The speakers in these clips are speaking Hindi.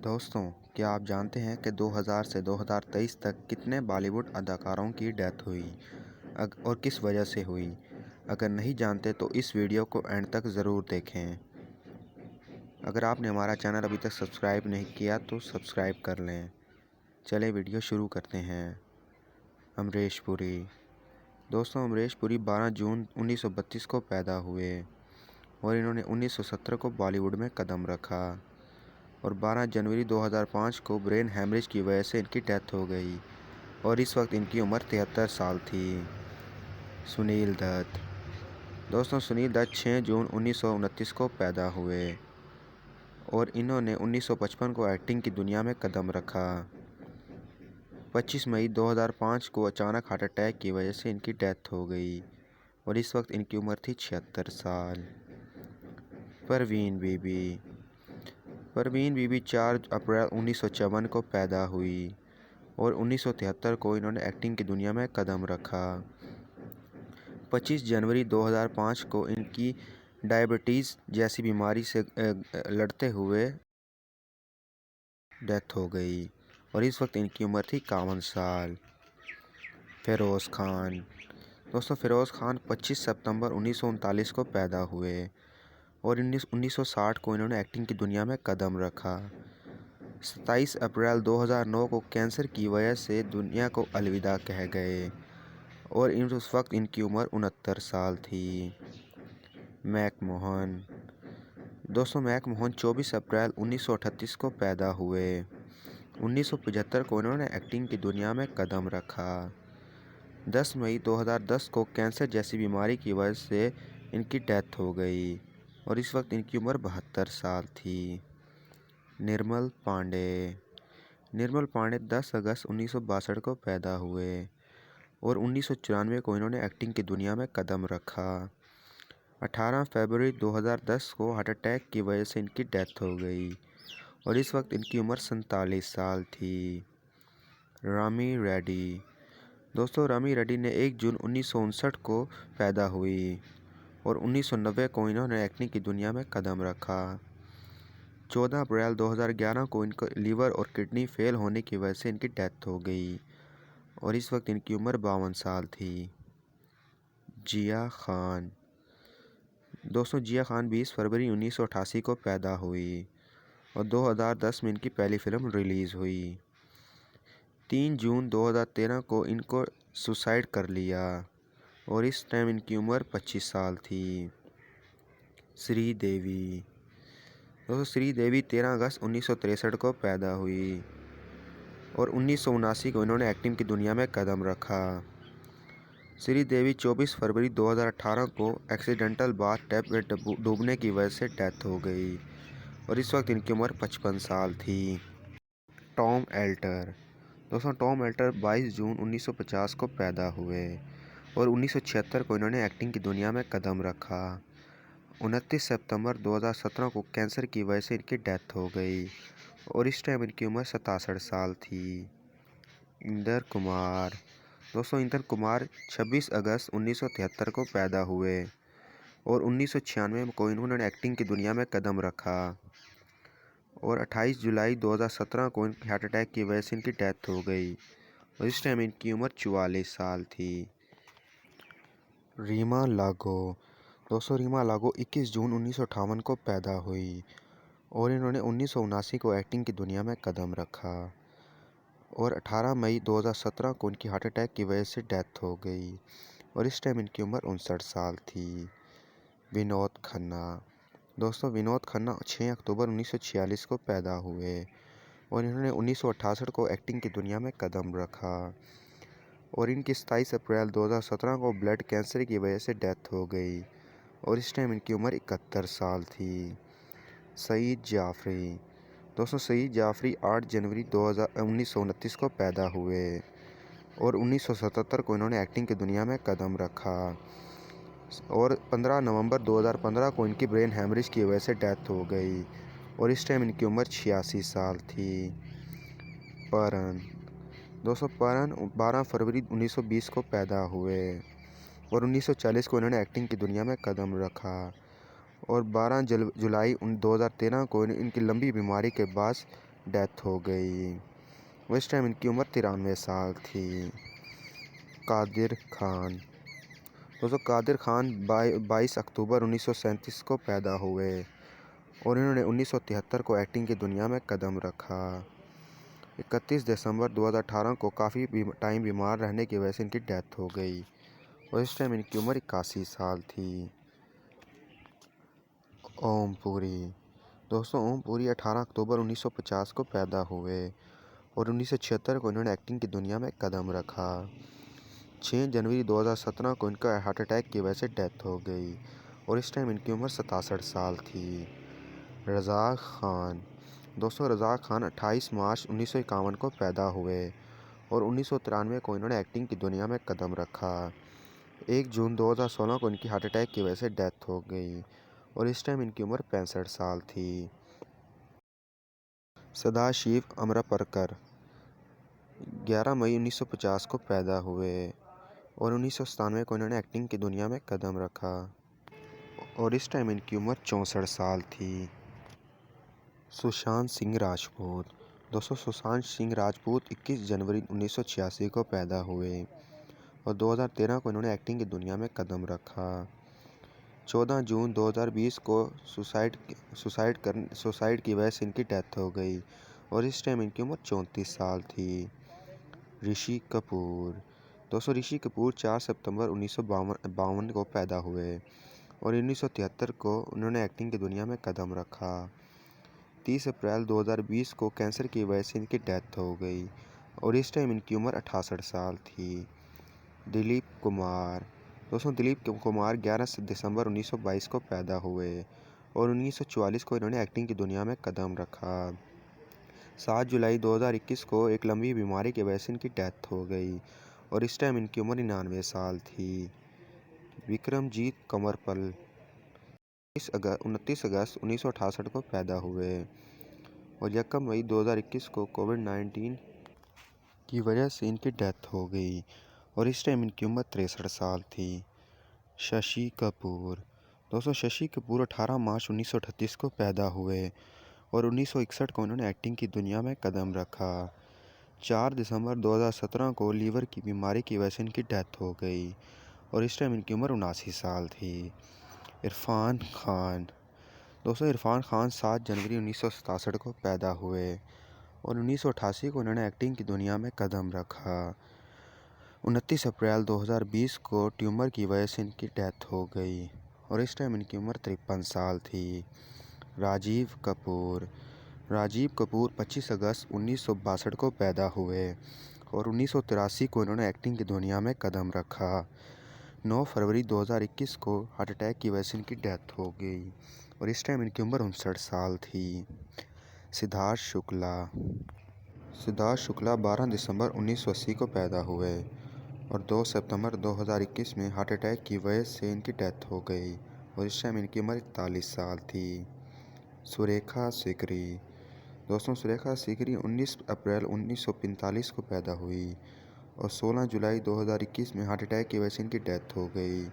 दोस्तों, क्या आप जानते हैं कि 2000 से 2023 तक कितने बॉलीवुड अदाकारों की डेथ हुई और किस वजह से हुई? अगर नहीं जानते तो इस वीडियो को एंड तक ज़रूर देखें। अगर आपने हमारा चैनल अभी तक सब्सक्राइब नहीं किया तो सब्सक्राइब कर लें। चलिए वीडियो शुरू करते हैं। अमरीश पुरी। दोस्तों, अमरीश पुरी 12 जून 1932 को पैदा हुए और इन्होंने 1917 को बॉलीवुड में कदम रखा और 12 जनवरी 2005 को ब्रेन हैमरेज की वजह से इनकी डेथ हो गई और इस वक्त इनकी उम्र 73 साल थी। सुनील दत्त। दोस्तों, सुनील दत्त 6 जून 1929 को पैदा हुए और इन्होंने 1955 को एक्टिंग की दुनिया में कदम रखा। 25 मई 2005 को अचानक हार्ट अटैक की वजह से इनकी डेथ हो गई और इस वक्त इनकी उम्र थी 76 साल। परवीन बीबी। परवीन बीबी 4 अप्रैल 1954 को पैदा हुई और 1973 को इन्होंने एक्टिंग की दुनिया में कदम रखा। 25 जनवरी 2005 को इनकी डायबिटीज़ जैसी बीमारी से लड़ते हुए डेथ हो गई और इस वक्त इनकी उम्र थी 51 साल। फ़िरोज़ खान। दोस्तों, फ़िरोज़ खान 25 सितंबर 1939 को पैदा हुए और 1960 को इन्होंने एक्टिंग की दुनिया में कदम रखा। 27 अप्रैल 2009 को कैंसर की वजह से दुनिया को अलविदा कह गए और उस वक्त इनकी उम्र 69 साल थी। मैकमोहन। दोस्तों, मैकमोहन 24 अप्रैल 1938 को पैदा हुए। 1975 को इन्होंने एक्टिंग की दुनिया में कदम रखा। 10 मई 2010 को कैंसर जैसी बीमारी की वजह से इनकी डेथ हो गई और इस वक्त इनकी उम्र 72 साल थी। निर्मल पांडे। निर्मल पांडे 10 अगस्त 1962 को पैदा हुए और 1994 को इन्होंने एक्टिंग की दुनिया में कदम रखा। 18 फरवरी 2010 को हार्ट अटैक की वजह से इनकी डेथ हो गई और इस वक्त इनकी उम्र 47 साल थी। रामी रेड्डी। दोस्तों, रामी रेड्डी ने 1 जून 1959 को पैदा हुई और 1990 को इन्होंने एक्टिंग की दुनिया में कदम रखा। 14 अप्रैल 2011 को इनको लीवर और किडनी फेल होने की वजह से इनकी डेथ हो गई और इस वक्त इनकी उम्र 52 साल थी। जिया खान। दोस्तों, जिया खान 20 फरवरी 1988 को पैदा हुई और 2010 में इनकी पहली फिल्म रिलीज़ हुई। 3 जून 2013 को इनको सुसाइड कर लिया और इस टाइम इनकी उम्र 25 साल थी। श्रीदेवी। दोस्तों, श्रीदेवी 13 अगस्त 1963 को पैदा हुई और 1979 को इन्होंने एक्टिंग की दुनिया में कदम रखा। श्रीदेवी 24 फरवरी 2018 को एक्सीडेंटल बाथ टब में डूबने की वजह से डेथ हो गई और इस वक्त इनकी उम्र 55 साल थी। Tom alter. दोस्तों, टॉम एल्टर 22 जून 1950 को पैदा हुए और 1976 को इन्होंने एक्टिंग की दुनिया में कदम रखा। 29 सितंबर 2017 को कैंसर की वजह से इनकी डेथ हो गई और इस टाइम इनकी उम्र 67 साल थी। इंदर कुमार। दोस्तों, इंदर कुमार 26 अगस्त 1973 को पैदा हुए और 1996 को इन्होंने एक्टिंग की दुनिया में कदम रखा और 28 जुलाई 2017 को इनकी हार्ट अटैक की वजह से इनकी डेथ हो गई और इस टाइम इनकी उम्र 44 साल थी। रीमा लागो। दोस्तों, रीमा लागो 21 जून 1958 को पैदा हुई और इन्होंने 1979 को एक्टिंग की दुनिया में कदम रखा और 18 मई 2017 को इनकी हार्ट अटैक की वजह से डेथ हो गई और इस टाइम इनकी उम्र 59 साल थी। विनोद खन्ना। दोस्तों, विनोद खन्ना 6 अक्टूबर 1946 को पैदा हुए और इन्होंने 1968 को एक्टिंग की दुनिया में कदम रखा और इनकी 27 अप्रैल 2017 को ब्लड कैंसर की वजह से डेथ हो गई और इस टाइम इनकी उम्र 71 साल थी। सईद जाफ़री। दोस्तों, सईद जाफ़री 8 जनवरी 1929 को पैदा हुए और 1977 को इन्होंने एक्टिंग की दुनिया में कदम रखा और 15 नवंबर 2015 को इनकी ब्रेन हैमरेज की वजह से डेथ हो गई और इस टाइम इनकी उम्र 86 साल थी। परन। दोस्तों, परन 12 फरवरी 1920 को पैदा हुए और 1940 को इन्होंने एक्टिंग की दुनिया में कदम रखा और 12 जुलाई 2013 को इनकी लंबी बीमारी के बाद डेथ हो गई और इस टाइम इनकी उम्र 93 साल थी। कादिर खान। दोस्तों कादिर खान 22 अक्टूबर 1937 को पैदा हुए और इन्होंने 1973 को एक्टिंग की दुनिया में कदम रखा। 31 दिसंबर 2018 को काफ़ी टाइम बीमार रहने की वजह से इनकी डेथ हो गई और इस टाइम इनकी उम्र 81 साल थी। ओम पुरी। दोस्तों ओम पुरी 18 अक्टूबर 1950 को पैदा हुए और 1976 को इन्होंने एक्टिंग की दुनिया में कदम रखा। 6 जनवरी 2017 को इनका हार्ट अटैक की वजह से डेथ हो गई और इस टाइम इनकी उम्र 67 साल थी। रज़ाक खान। दोस्तों रज़ाक खान 28 मार्च 1951 को पैदा हुए और 1993 को इन्होंने एक्टिंग की दुनिया में कदम रखा। 1 जून 2016 को इनकी हार्ट अटैक की वजह से डेथ हो गई और इस टाइम इनकी उम्र 65 साल थी। सदाशिव अमरापरकर 11 मई 1950 को पैदा हुए और 1997 को इन्होंने एक्टिंग की दुनिया में कदम रखा और इस टाइम इनकी उम्र 64 साल थी। सुशांत सिंह राजपूत। दोस्तों सुशांत सिंह राजपूत 21 जनवरी 1986 को पैदा हुए और 2013 को इन्होंने एक्टिंग की दुनिया में कदम रखा। 14 जून 2020 को सुसाइड की वजह से इनकी डेथ हो गई और इस टाइम इनकी उम्र 34 साल थी। ऋषि कपूर। दोस्तों ऋषि कपूर 4 सितंबर 1952 को पैदा हुए और 1973 को उन्होंने एक्टिंग की दुनिया में कदम रखा। 30 अप्रैल 2020 को कैंसर की वजह से इनकी डेथ हो गई और इस टाइम इनकी उम्र 68 साल थी। दिलीप कुमार। दोस्तों दिलीप कुमार 11 दिसंबर 1922 को पैदा हुए और 1944 को इन्होंने एक्टिंग की दुनिया में कदम रखा। 7 जुलाई 2021 को एक लंबी बीमारी की वजह से इनकी डेथ हो गई और इस टाइम इनकी उम्र 99 साल थी। विक्रमजीत कंवरपाल 29 अगस्त 1968 को पैदा हुए और 1 मई 2021 को कोविड-19 की वजह से इनकी डेथ हो गई और इस टाइम इनकी उम्र 63 साल थी। शशि कपूर। दोस्तों शशि कपूर 18 मार्च 1938 को पैदा हुए और 1961 को उन्होंने एक्टिंग की दुनिया में कदम रखा। 4 दिसंबर 2017 को लीवर की बीमारी की वजह से इनकी डेथ हो गई और इस टाइम इनकी उम्र 79 साल थी। इरफान खान। दोस्तों इरफान खान 7 जनवरी 1967 को पैदा हुए और 1988 को उन्होंने एक्टिंग की दुनिया में कदम रखा। 29 अप्रैल 2020 को ट्यूमर की वजह से इनकी डेथ हो गई और इस टाइम इनकी उम्र 53 साल थी। राजीव कपूर। राजीव कपूर 25 अगस्त 1962 को पैदा हुए और 1983 को इन्होंने एक्टिंग की दुनिया में कदम रखा। 9 फरवरी 2021 को हार्ट अटैक की वजह से इनकी डेथ हो गई और इस टाइम इनकी उम्र 59 साल थी। सिद्धार्थ शुक्ला। सिद्धार्थ शुक्ला 12 दिसंबर 1980 को पैदा हुए और 2 सितंबर 2021 में हार्ट अटैक की वजह से इनकी डेथ हो गई और इस टाइम इनकी उम्र 41 साल थी। सुरेखा सीकरी। दोस्तों सुरेखा सीकरी 19 अप्रैल 1945 को पैदा हुई और 16 जुलाई 2021 में हार्ट अटैक की वजह से इनकी डेथ हो गई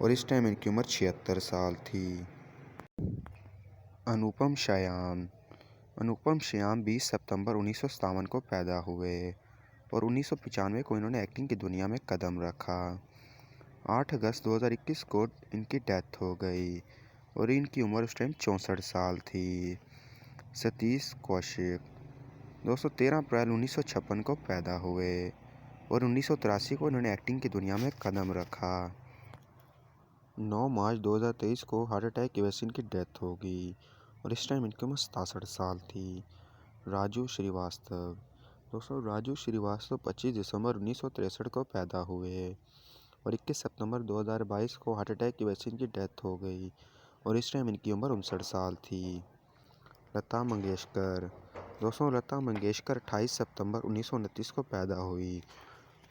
और इस टाइम इनकी उम्र 76 साल थी। अनुपम श्याम। अनुपम श्याम 20 सितंबर 1957 को पैदा हुए और 1995 को इन्होंने एक्टिंग की दुनिया में कदम रखा। 8 अगस्त 2021 को इनकी डेथ हो गई और इनकी उम्र उस टाइम 64 साल थी। सतीश कौशिक। दोस्तों 13 अप्रैल 1956 को पैदा हुए और 1983 को इन्होंने एक्टिंग की दुनिया में कदम रखा। 9 मार्च 2023 को हार्ट अटैक की वजह से इनकी डेथ हो गई और इस टाइम इनकी उम्र 67 साल थी। राजू श्रीवास्तव। दोस्तों राजू श्रीवास्तव 25 दिसंबर 1963 को पैदा हुए और 21 सितंबर 2022 को हार्ट अटैक की वजह से इनकी डेथ हो गई और इस टाइम इनकी उम्र 59 साल थी। लता मंगेशकर। दोस्तों लता मंगेशकर 28 सितंबर 1929 को पैदा हुई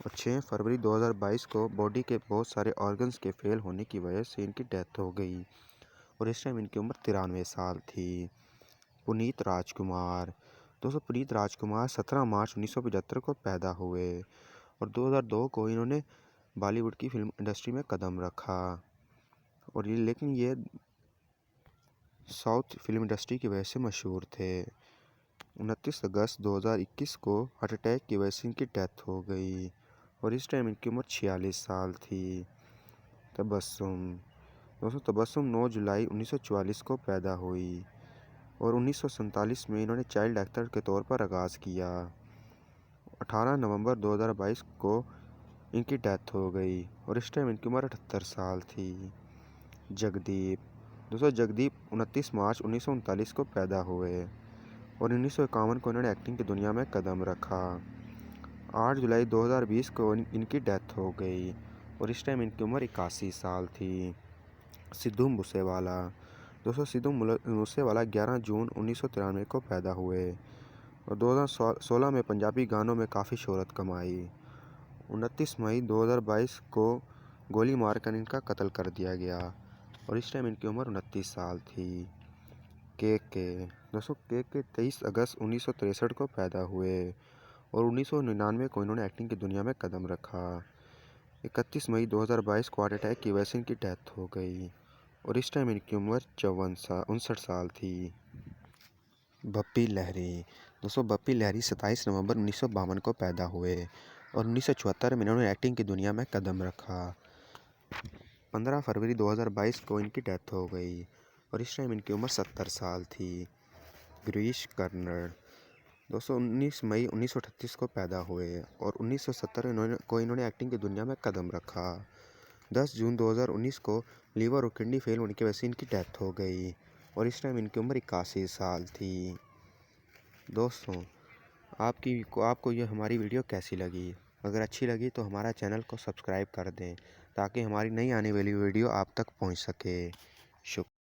और 6 फरवरी 2022 को बॉडी के बहुत सारे ऑर्गन्स के फेल होने की वजह से इनकी डेथ हो गई और इस टाइम इनकी उम्र 93 साल थी। पुनीत राजकुमार। दोस्तों पुनीत राजकुमार 17 मार्च 1975 को पैदा हुए और 2002 को इन्होंने बॉलीवुड की फिल्म इंडस्ट्री में कदम रखा और लेकिन ये साउथ फिल्म इंडस्ट्री की वजह से मशहूर थे। 29 अगस्त 2021 को हार्ट अटैक की वजह से इनकी डेथ हो गई और इस टाइम इनकी उम्र 46 साल थी। तबस्सुम दोस्तों, तबस्सुम 9 जुलाई 1944 को पैदा हुई और 1947 में इन्होंने चाइल्ड एक्टर के तौर पर आगाज़ किया। 18 नवंबर 2022 को इनकी डेथ हो गई और इस टाइम इनकी उम्र 78 साल थी। जगदीप दोस्तों, जगदीप 29 मार्च 1939 को पैदा हुए और 1951 को इन्होंने एक्टिंग की दुनिया में कदम रखा। 8 जुलाई 2020 को इनकी डेथ हो गई और इस टाइम इनकी उम्र 81 साल थी। सिद्धू मूसेवाला दोस्तों, सिद्धू मूसेवाला 11 जून 1993 को पैदा हुए और 2016 में पंजाबी गानों में काफ़ी शोहरत कमाई। 29 मई 2022 को गोली मारकर इनका कत्ल कर दिया गया और इस टाइम इनकी उम्र 29 साल थी। के दोस्तों, के 23 अगस्त 1963 को पैदा हुए और 1999 को इन्होंने एक्टिंग की दुनिया में कदम रखा। 31 मई 2022 को हार्ट अटैक की वजह से इनकी डेथ हो गई और इस टाइम इनकी उम्र 59 साल थी। बप्पी लहरी दोस्तों, बप्पी लहरी 27 नवंबर 1952 को पैदा हुए और 1974 में इन्होंने एक्टिंग की दुनिया में कदम रखा। 15 फरवरी 2022 को इनकी डेथ हो गई और इस टाइम इनकी उम्र 70 साल थी। गिरीश कर्नाड दोस्तों, 19 मई 1938 को पैदा हुए और 1970 को इन्होंने एक्टिंग की दुनिया में कदम रखा। 10 जून 2019 को लीवर और किडनी फेल होने की वजह से इनकी डेथ हो गई और इस टाइम इनकी उम्र 81 साल थी। दोस्तों, आपको ये हमारी वीडियो कैसी लगी? अगर अच्छी लगी तो हमारा चैनल को सब्सक्राइब कर दें ताकि हमारी नई आने वाली वीडियो आप तक पहुंच सके। शुक्रिया।